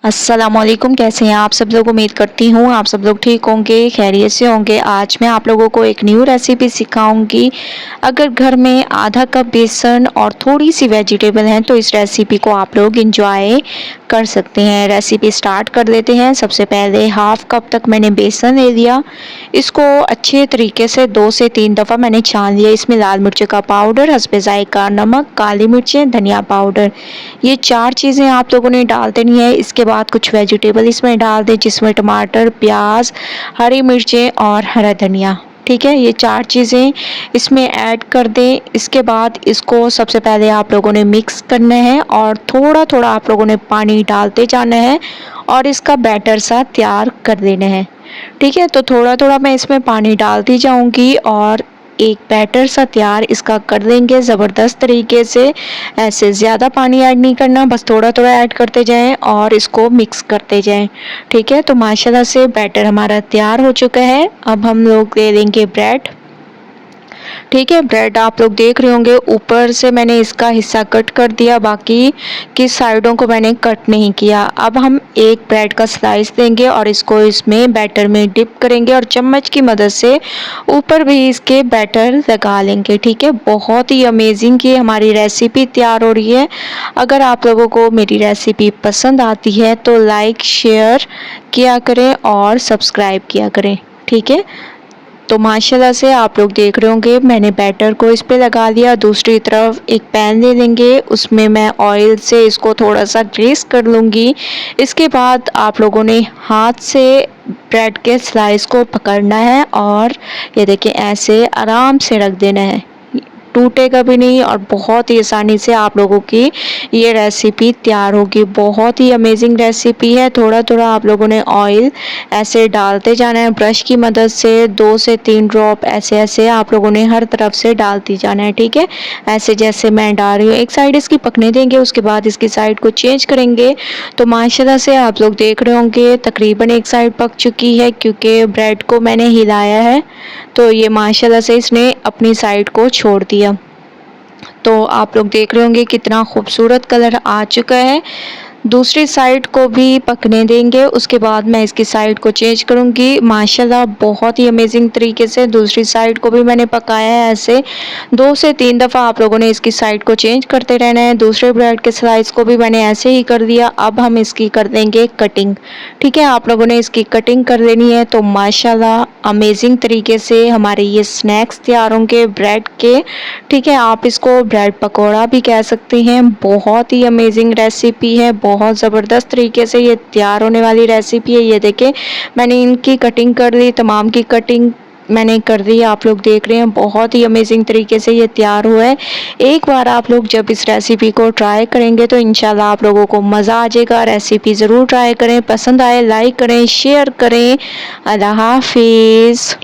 अस्सलामुअलैकुम। कैसे हैं आप सब लोग? उम्मीद करती हूँ आप सब लोग ठीक होंगे, खैरियत से होंगे। आज मैं आप लोगों को एक न्यू रेसिपी सिखाऊंगी। अगर घर में आधा कप बेसन और थोड़ी सी वेजिटेबल हैं तो इस रेसिपी को आप लोग इंजॉय कर सकते हैं। रेसिपी स्टार्ट कर देते हैं। सबसे पहले हाफ कप तक मैंने बेसन ले लिया। इसको अच्छे तरीके से 2 से 3 दफ़ा मैंने छान लिया। इसमें लाल मिर्च का पाउडर, हस्बे जायका नमक, काली मिर्चें, धनिया पाउडर, ये 4 चीज़ें आप लोगों ने डाल देनी है। इसके बाद कुछ वेजिटेबल इसमें डाल दें, जिसमें टमाटर, प्याज, हरी मिर्चें और हरा धनिया। ठीक है, ये 4 चीज़ें इसमें ऐड कर दें। इसके बाद इसको सबसे पहले आप लोगों ने मिक्स करना है और थोड़ा थोड़ा आप लोगों ने पानी डालते जाना है और इसका बैटर सा तैयार कर देना है। ठीक है, तो थोड़ा थोड़ा मैं इसमें पानी डालती जाऊंगी और एक बैटर सा तैयार इसका कर देंगे ज़बरदस्त तरीके से। ऐसे ज़्यादा पानी ऐड नहीं करना, बस थोड़ा थोड़ा ऐड करते जाएं और इसको मिक्स करते जाएं। ठीक है, तो माशाल्लाह से बैटर हमारा तैयार हो चुका है। अब हम लोग ले लेंगे ब्रेड। ठीक है, ब्रेड आप लोग देख रहे होंगे ऊपर से मैंने इसका हिस्सा कट कर दिया, बाकी की साइडों को मैंने कट नहीं किया। अब हम एक ब्रेड का स्लाइस लेंगे और इसको इसमें बैटर में डिप करेंगे और चम्मच की मदद से ऊपर भी इसके बैटर लगा लेंगे। ठीक है, बहुत ही अमेजिंग ये हमारी रेसिपी तैयार हो रही है। अगर आप लोगों को मेरी रेसिपी पसंद आती है तो लाइक शेयर किया करें और सब्सक्राइब किया करें। ठीक है, तो माशाल्लाह से आप लोग देख रहे होंगे मैंने बैटर को इस पे लगा लिया। दूसरी तरफ एक पैन ले लेंगे, उसमें मैं ऑयल से इसको थोड़ा सा ग्रीस कर लूँगी। इसके बाद आप लोगों ने हाथ से ब्रेड के स्लाइस को पकड़ना है और ये देखिए ऐसे आराम से रख देना है, टूटेगा भी नहीं और बहुत ही आसानी से आप लोगों की ये रेसिपी तैयार होगी। बहुत ही अमेजिंग रेसिपी है। थोड़ा थोड़ा आप लोगों ने ऑयल ऐसे डालते जाना है ब्रश की मदद से, 2 से 3 ड्रॉप ऐसे ऐसे आप लोगों ने हर तरफ से डालती जाना है। ठीक है, ऐसे जैसे मैं डाल रही हूँ। एक साइड इसकी पकने देंगे, उसके बाद इसकी साइड को चेंज करेंगे। तो माशाल्लाह से आप लोग देख रहे होंगे तकरीबन एक साइड पक चुकी है, क्योंकि ब्रेड को मैंने हिलाया है तो ये माशाल्लाह से इसने अपनी साइड को छोड़ दिया। तो आप लोग देख रहे होंगे कितना खूबसूरत कलर आ चुका है। दूसरी साइड को भी पकने देंगे, उसके बाद मैं इसकी साइड को चेंज करूँगी। माशाल्लाह बहुत ही अमेजिंग तरीके से दूसरी साइड को भी मैंने पकाया है। ऐसे 2 से 3 दफ़ा आप लोगों ने इसकी साइड को चेंज करते रहना है। दूसरे ब्रेड के स्लाइस को भी मैंने ऐसे ही कर दिया। अब हम इसकी कर देंगे कटिंग। ठीक है, आप लोगों ने इसकी कटिंग कर लेनी है। तो माशाल्लाह अमेजिंग तरीके से हमारे ये स्नैक्स तैयार होंगे ब्रेड के। ठीक है, आप इसको ब्रेड पकौड़ा भी कह सकते हैं। बहुत ही अमेजिंग रेसिपी है, बहुत ज़बरदस्त तरीके से ये तैयार होने वाली रेसिपी है। ये देखें मैंने इनकी कटिंग कर ली, तमाम की कटिंग मैंने कर दी। आप लोग देख रहे हैं बहुत ही अमेजिंग तरीके से ये तैयार हुआ है। एक बार आप लोग जब इस रेसिपी को ट्राई करेंगे तो इंशाल्लाह आप लोगों को मज़ा आ जाएगा। रेसिपी ज़रूर ट्राई करें, पसंद आए लाइक करें, शेयर करें। अल्लाह हाफिज़।